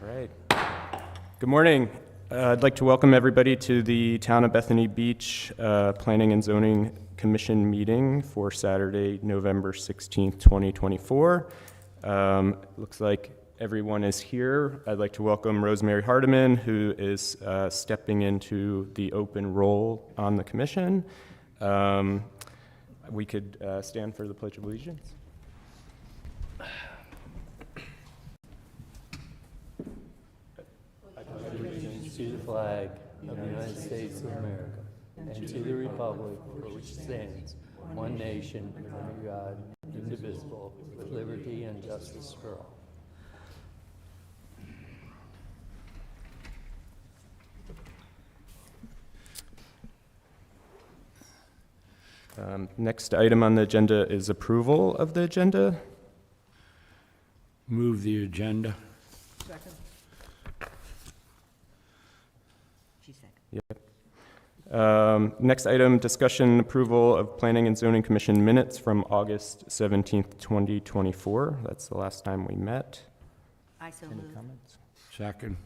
All right. Good morning. I'd like to welcome everybody to the Town of Bethany Beach Planning and Zoning Commission meeting for Saturday, November 16th, 2024. Looks like everyone is here. I'd like to welcome Rosemary Hardiman, who is stepping into the open role on the commission. We could stand for the Pledge of Allegiance. To the flag of the United States of America and to the republic for which it stands, one nation, under God, indivisible, with liberty and justice for all. Next item on the agenda is approval of the agenda. Move the agenda. Second. She second. Yep. Next item, discussion approval of Planning and Zoning Commission minutes from August 17th, 2024. That's the last time we met. I so Any move. comments? Second.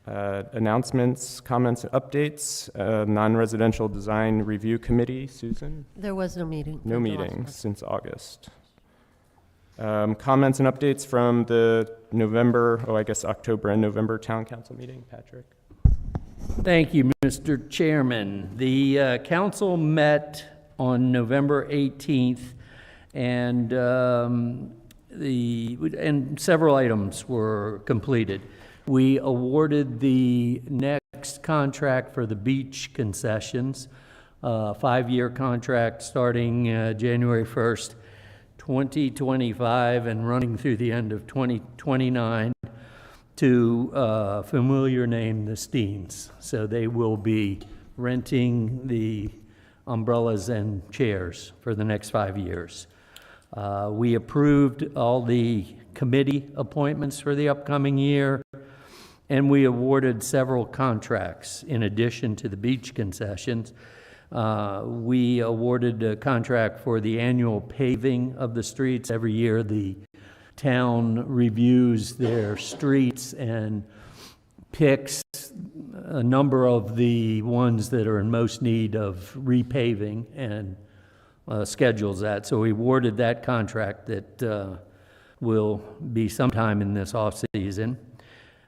Announcements, comments, and updates. Non-residential design review committee, Susan? There was no meeting. No meeting since August. Comments and updates from the October and November town council meeting, Patrick? Thank you, Mr. Chairman. The council met on November 18th, and several items were completed. We awarded the next contract for the beach concessions, 5-year contract starting January 1st, 2025 and running through the end of 2029 to familiar name the Steens. So they will be renting the umbrellas and chairs for the next 5 years. We approved all the committee appointments for the upcoming year, and we awarded several contracts in addition to the beach concessions. We awarded a contract for the annual paving of the streets. Every year the town reviews their streets and picks a number of the ones that are in most need of repaving and schedules that. So we awarded that contract that will be sometime in this off-season.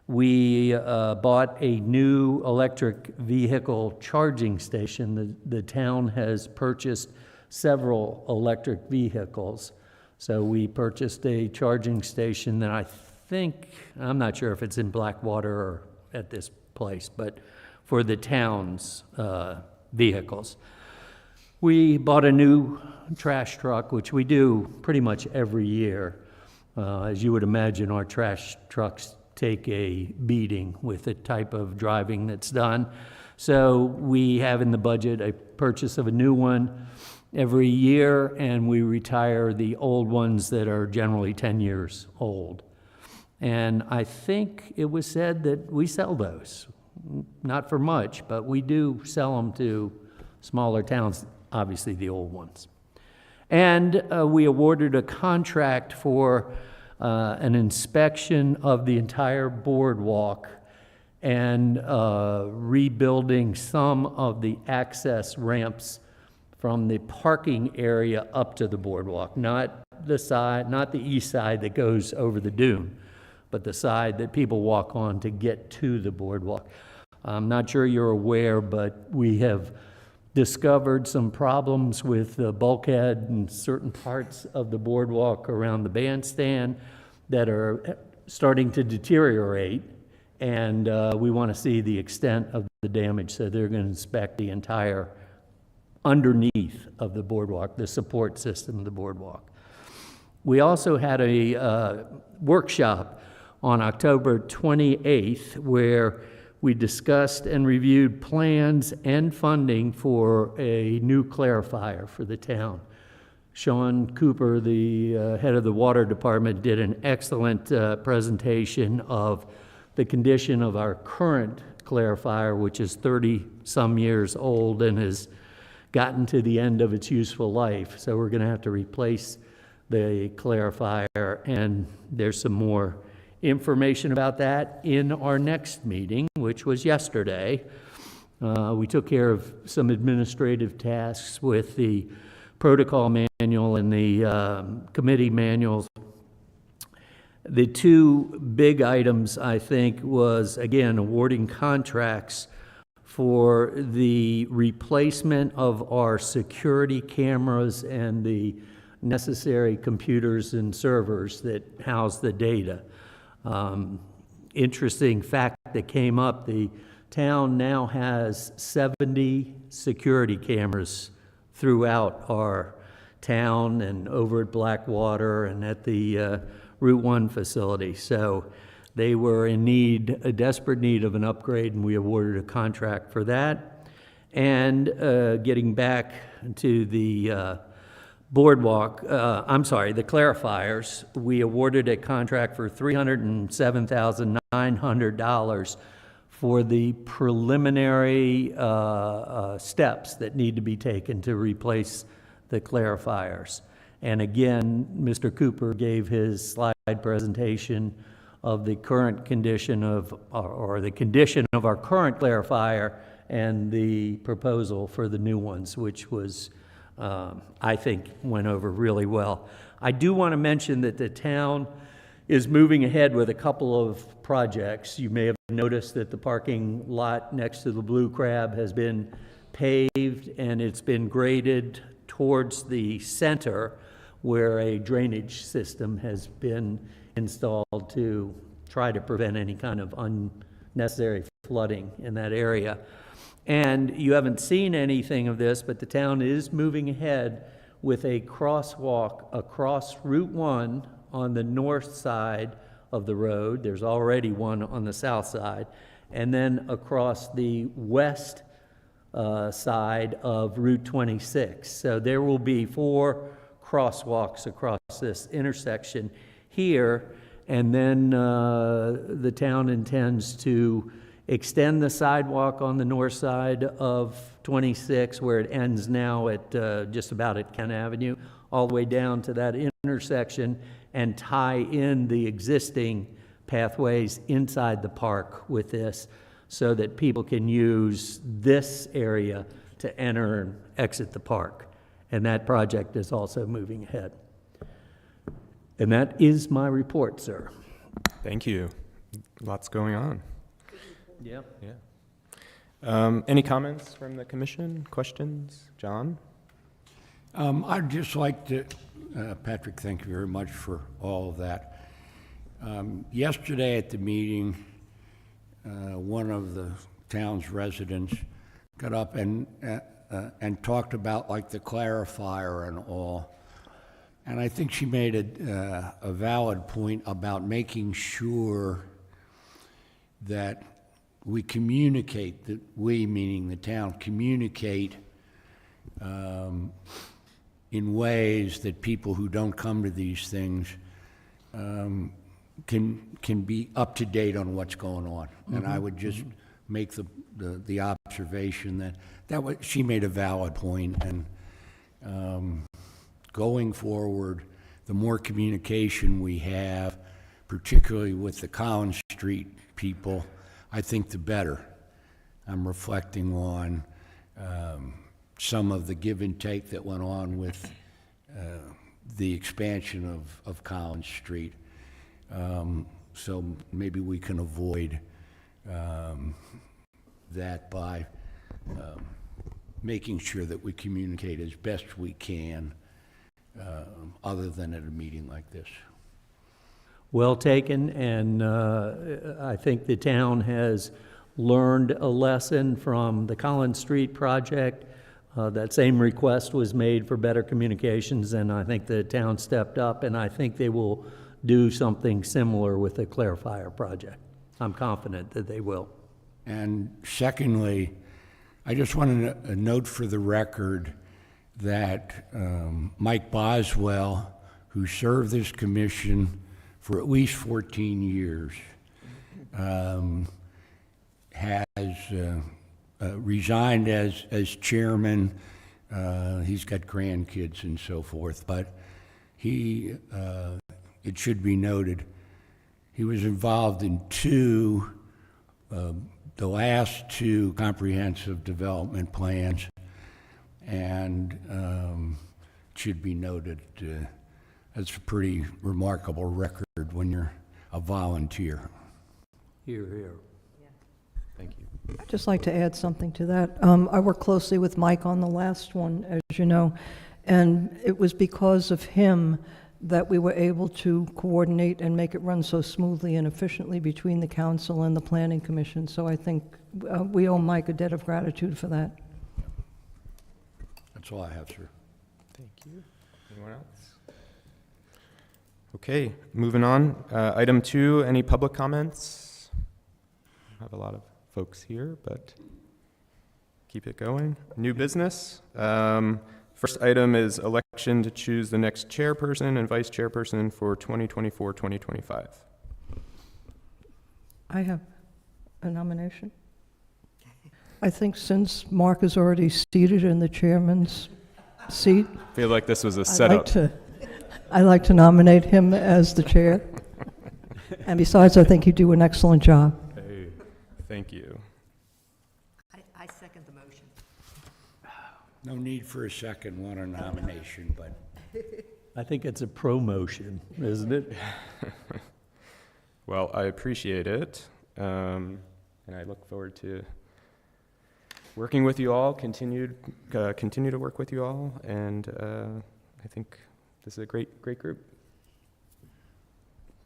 We bought a new electric vehicle charging station. The town has purchased several electric vehicles. So we purchased a charging station that I'm not sure if it's in Blackwater or at this place, but for the town's vehicles. We bought a new trash truck, which we do pretty much every year. As you would imagine, our trash trucks take a beating with the type of driving that's done. So we have in the budget a purchase of a new one every year, and we retire the old ones that are generally 10 years old. And I think it was said that we sell those, not for much, but we do sell them to smaller towns, obviously the old ones. And we awarded a contract for an inspection of the entire boardwalk and rebuilding some of the access ramps from the parking area up to the boardwalk, not the east side that goes over the dune, but the side that people walk on to get to the boardwalk. I'm not sure you're aware, but we have discovered some problems with the bulkhead and certain parts of the boardwalk around the bandstand that are starting to deteriorate, and we want to see the extent of the damage, so they're going to inspect the entire underneath of the boardwalk, the support system of the boardwalk. We also had a workshop on October 28th where we discussed and reviewed plans and funding for a new clarifier for the town. Sean Cooper, the head of the water department, did an excellent presentation of the condition of our current clarifier, which is 30-some years old and has gotten to the end of its useful life. So we're going to have to replace the clarifier, and there's some more information about that in our next meeting, which was yesterday. We took care of some administrative tasks with the protocol manual and the committee manuals. The two big items, I think, was, again, awarding contracts for the replacement of our security cameras and the necessary computers and servers that house the data. Interesting fact that came up, the town now has 70 security cameras throughout our town and over at Blackwater and at the Route 1 facility. So they were in need, a desperate need of an upgrade, and we awarded a contract for that. And getting back to the boardwalk, the clarifiers, we awarded a contract for $307,900 for the preliminary steps that need to be taken to replace the clarifiers. And again, Mr. Cooper gave his slide presentation of the current condition of, or the condition of our current clarifier and the proposal for the new ones, which was, I think, went over really well. I do want to mention that the town is moving ahead with a couple of projects. You may have noticed that the parking lot next to the Blue Crab has been paved and it's been graded towards the center, where a drainage system has been installed to try to prevent any kind of unnecessary flooding in that area. And you haven't seen anything of this, but the town is moving ahead with a crosswalk across Route 1 on the north side of the road. There's already one on the south side. And then across the west side of Route 26. So there will be 4 crosswalks across this intersection here, and then the town intends to extend the sidewalk on the north side of 26, where it ends now at just about at Kent Avenue, all the way down to that intersection, and tie in the existing pathways inside the park with this, so that people can use this area to enter and exit the park. And that project is also moving ahead. And that is my report, sir. Thank you. Lots going on. Yep. Yeah. Any comments from the commission? Questions? John? I'd just like to, Patrick, thank you very much for all of that. Yesterday at the meeting, one of the town's residents got up and talked about like the clarifier and all. And I think she made a valid point about making sure that we communicate, that we, meaning the town, communicate in ways that people who don't come to these things can be up to date on what's going on. Mm-hmm. And I would just make the observation that she made a valid point, and going forward, the more communication we have, particularly with the Collins Street people, I think the better. I'm reflecting on some of the give and take that went on with the expansion of Collins Street. So maybe we can avoid that by making sure that we communicate as best we can, other than at a meeting like this. Well taken, and I think the town has learned a lesson from the Collins Street project. That same request was made for better communications, and I think the town stepped up, and I think they will do something similar with the clarifier project. I'm confident that they will. And secondly, I just wanted to note for the record that Mike Boswell, who served this commission for at least 14 years, has resigned as chairman. He's got grandkids and so forth, but he, it should be noted, he was involved in the last two comprehensive development plans, and it should be noted, that's a pretty remarkable record when you're a volunteer. Here, here. Thank you. I'd just like to add something to that. I worked closely with Mike on the last one, as you know, and it was because of him that we were able to coordinate and make it run so smoothly and efficiently between the council and the planning commission. So I think we owe Mike a debt of gratitude for that. That's all I have, sir. Thank you. Anyone else? Okay, moving on. Item 2, any public comments? I have a lot of folks here, but keep it going. New business. First item is election to choose the next chairperson and vice chairperson for 2024-2025. I have a nomination. I think since Mark is already seated in the chairman's seat, I feel like this was a I'd like to nominate him as the chair. And besides, I think you do an excellent job. Hey, thank you. I second the motion. No need for a second one or nomination, but I think it's a promotion, isn't it? Well, I appreciate it, and I look forward to working with you all, continue to work with you all, and I think this is a great group.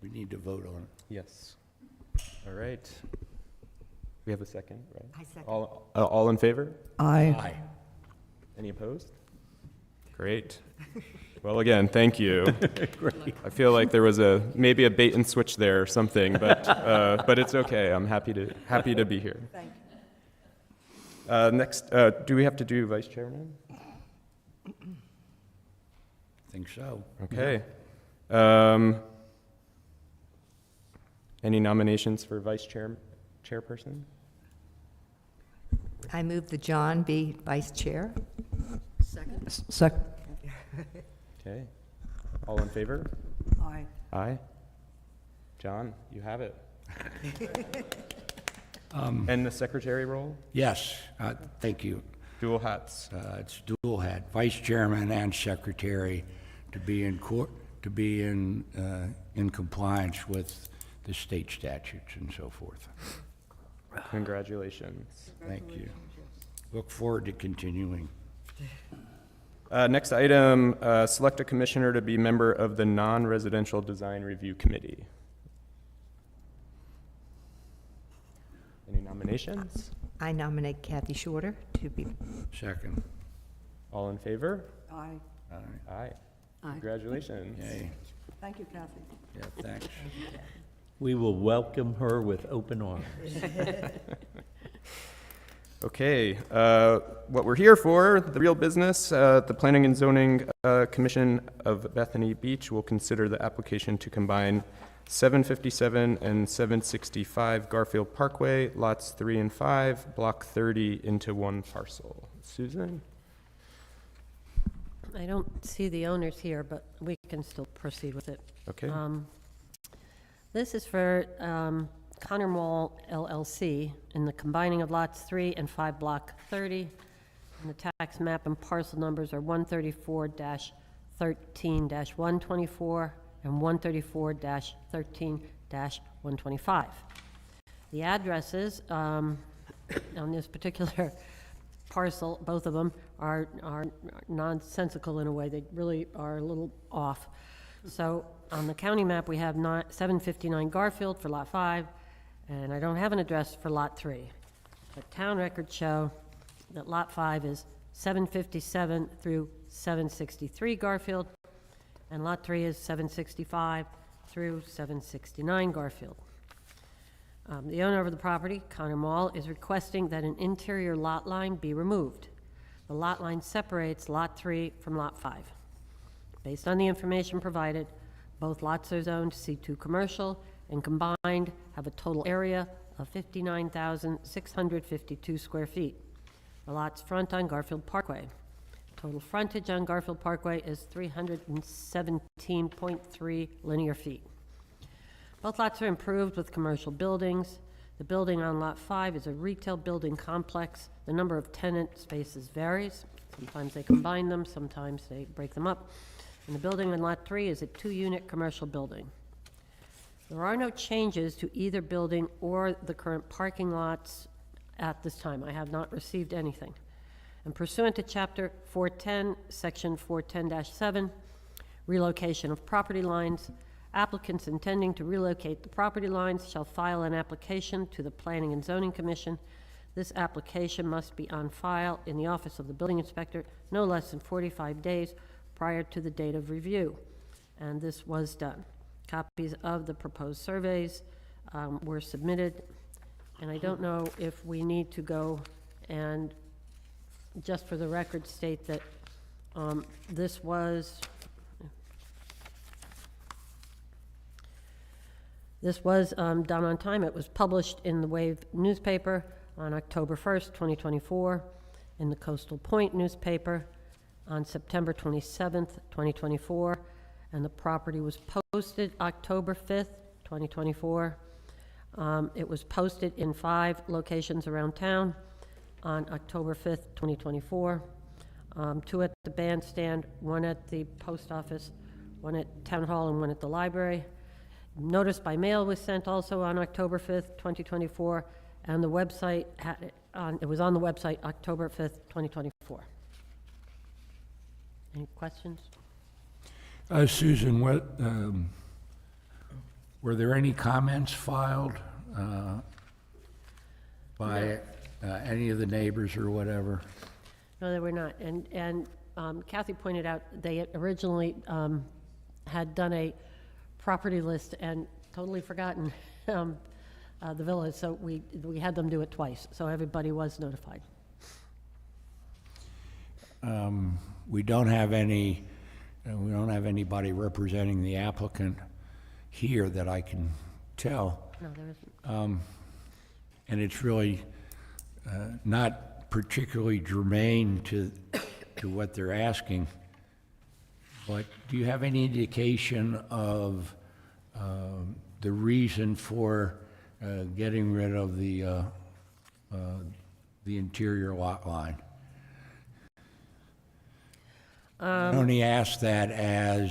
we need to vote on it. Yes. All right. We have a second, right? I second. All in favor? Aye. Any opposed? Great. Well, again, thank you. I feel like there was maybe a bait and switch there or something, but it's okay. I'm happy to be here. Thank you. Next, do we have to do vice chairman? Think so. Okay. Any nominations for chairperson? I move that John be vice chair. Second? Second. Okay. All in favor? Aye. Aye. John, you have it. And the secretary role? Yes, thank you. Dual hats. It's dual hat, vice chairman and secretary, to be in compliance with the state statutes and so forth. Congratulations. Thank you. Look forward to continuing. Next item, select a commissioner to be member of the Non-Residential Design Review Committee. Any nominations? I nominate Kathy Shorter to be. Second. All in favor? Aye. All right. Aye. Aye. Congratulations. Yay. Thank you, Kathy. Yeah, thanks. We will welcome her with open arms. Okay, what we're here for, the real business, the Planning and Zoning Commission of Bethany Beach will consider the application to combine 757 and 765 Garfield Parkway, lots 3 and 5, block 30 into one parcel. Susan? I don't see the owners here, but we can still proceed with it. Okay. This is for Connor Mall LLC in the combining of lots 3 and 5, block 30. And the tax map and parcel numbers are 134-13-124 and 134-13-125. The addresses on this particular parcel, both of them, are nonsensical in a way. They really are a little off. So on the county map, we have 759 Garfield for Lot 5, and I don't have an address for Lot 3. But town records show that Lot 5 is 757 through 763 Garfield, and Lot 3 is 765 through 769 Garfield. The owner of the property, Connor Mall, is requesting that an interior lot line be removed. The lot line separates Lot 3 from Lot 5. Based on the information provided, both lots are zoned C2 commercial and combined have a total area of 59,652 square feet. The lots front on Garfield Parkway. Total frontage on Garfield Parkway is 317.3 linear feet. Both lots are improved with commercial buildings. The building on Lot 5 is a retail building complex. The number of tenant spaces varies. Sometimes they combine them, sometimes they break them up. And the building on Lot 3 is a 2-unit commercial building. There are no changes to either building or the current parking lots at this time. I have not received anything. And pursuant to Chapter 410, Section 410-7, relocation of property lines, applicants intending to relocate the property lines shall file an application to the Planning and Zoning Commission. This application must be on file in the office of the building inspector no less than 45 days prior to the date of review. And this was done. Copies of the proposed surveys were submitted. And I don't know if we need to go and, just for the record, state that this was done on time. It was published in the Wave newspaper on October 1st, 2024, in the Coastal Point newspaper on September 27th, 2024, and the property was posted October 5th, 2024. It was posted in 5 locations around town on October 5th, 2024. 2 at the bandstand, 1 at the post office, 1 at Town Hall, and 1 at the library. Notice by mail was sent also on October 5th, 2024, and the website had it on, it was on the website October 5th, 2024. Any questions? Susan, were there any comments filed by any of the neighbors or whatever? No, they were not. And Kathy pointed out, they had originally had done a property list and totally forgotten the villas, so we had them do it twice, so everybody was notified. We don't have anybody representing the applicant here that I can tell. No, there isn't. And it's really not particularly germane to what they're asking. But do you have any indication of the reason for getting rid of the interior lot line? I only ask that as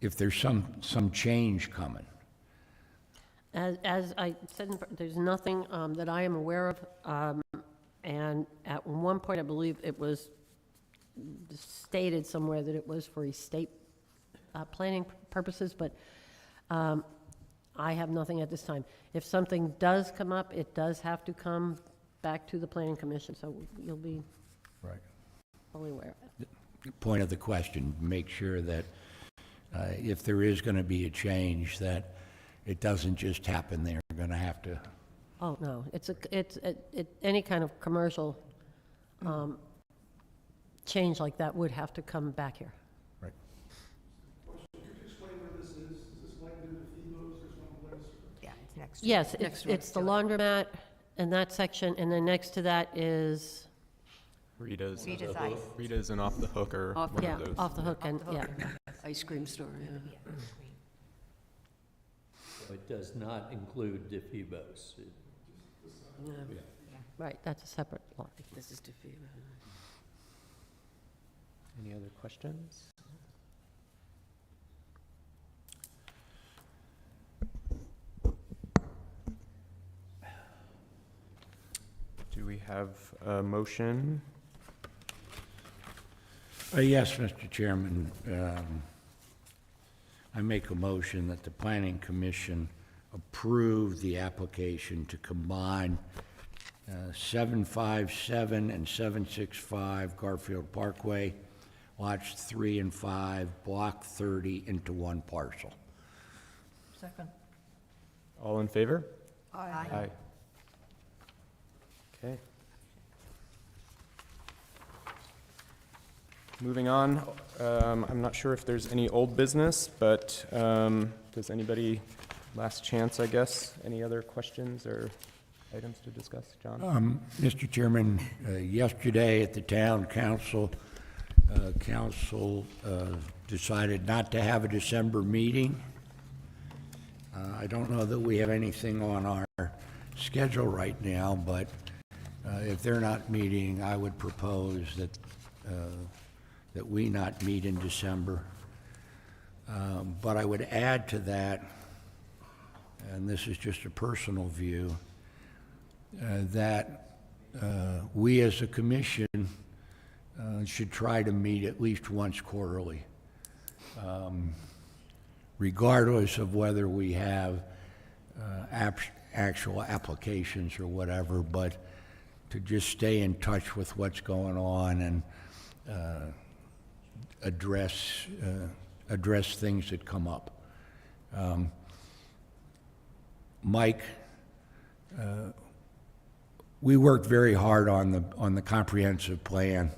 if there's some change coming. As I said, there's nothing that I am aware of, and at one point, I believe it was stated somewhere that it was for estate planning purposes, but I have nothing at this time. If something does come up, it does have to come back to the Planning Commission, so you'll be Right. fully aware of it. Point of the question, make sure that if there is going to be a change, that it doesn't just happen there. We're going to have to. Oh, no, any kind of commercial change like that would have to come back here. Right. Yeah, it's next. Yes, next it's the to it. laundromat and that section, and then next to that is, Rita's. Rita's Ice. Rita's and Off the Hook or Off one yeah, of those. off the hook, and, yeah. Ice cream store, yeah. So it does not include DeFibos. Right, that's a separate lot. This is DeFi. Any other questions? Do we have a motion? Yes, Mr. Chairman. I make a motion that the Planning Commission approve the application to combine 757 and 765 Garfield Parkway, lots 3 and 5, block 30 into one parcel. Second. All in favor? Aye. Aye. Okay. Moving on, I'm not sure if there's any old business, but does anybody, last chance, I guess, any other questions or items to discuss, John? Mr. Chairman, yesterday at the town council, council decided not to have a December meeting. I don't know that we have anything on our schedule right now, but if they're not meeting, I would propose that we not meet in December. But I would add to that, and this is just a personal view, that we as a commission should try to meet at least once quarterly, regardless of whether we have actual applications or whatever, but to just stay in touch with what's going on and address things that come up. Mike, we worked very hard on the comprehensive plan,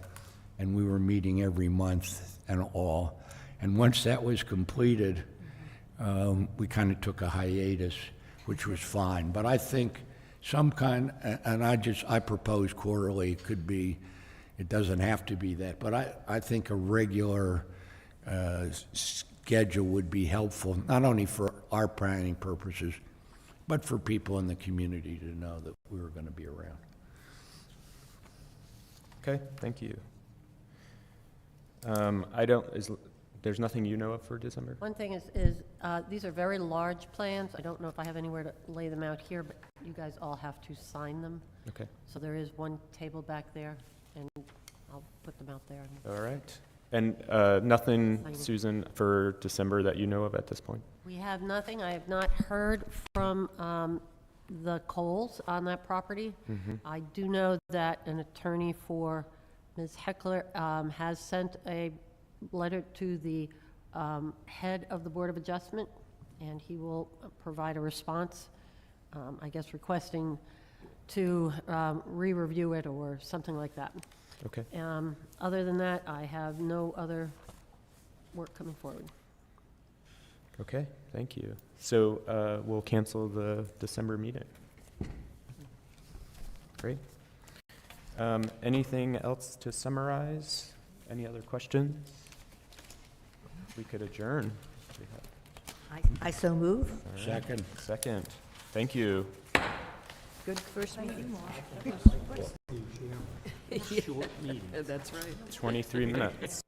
and we were meeting every month and all. And once that was completed, we kind of took a hiatus, which was fine. But I think some kind, and I propose quarterly, could be, it doesn't have to be that, but I think a regular schedule would be helpful, not only for our planning purposes, but for people in the community to know that we were going to be around. Okay, thank you. There's nothing you know of for December? One thing is these are very large plans. I don't know if I have anywhere to lay them out here, but you guys all have to sign them. Okay, So there is one table back there, and I'll put them out there. all right. And nothing, Susan, for December that you know of at this point? We have nothing. I have not heard from the Coles on that property. I do know that an attorney for Ms. Heckler has sent a letter to the head of the Board of Adjustment, and he will provide a response, I guess requesting to re-review it or something like that. Okay, Other than that, I have no other work coming forward. okay, thank you. So we'll cancel the December meeting. Great. Anything else to summarize? Any other questions? We could adjourn. I so move. Second. Second. Thank you. Good first meeting. That's right. 23 minutes.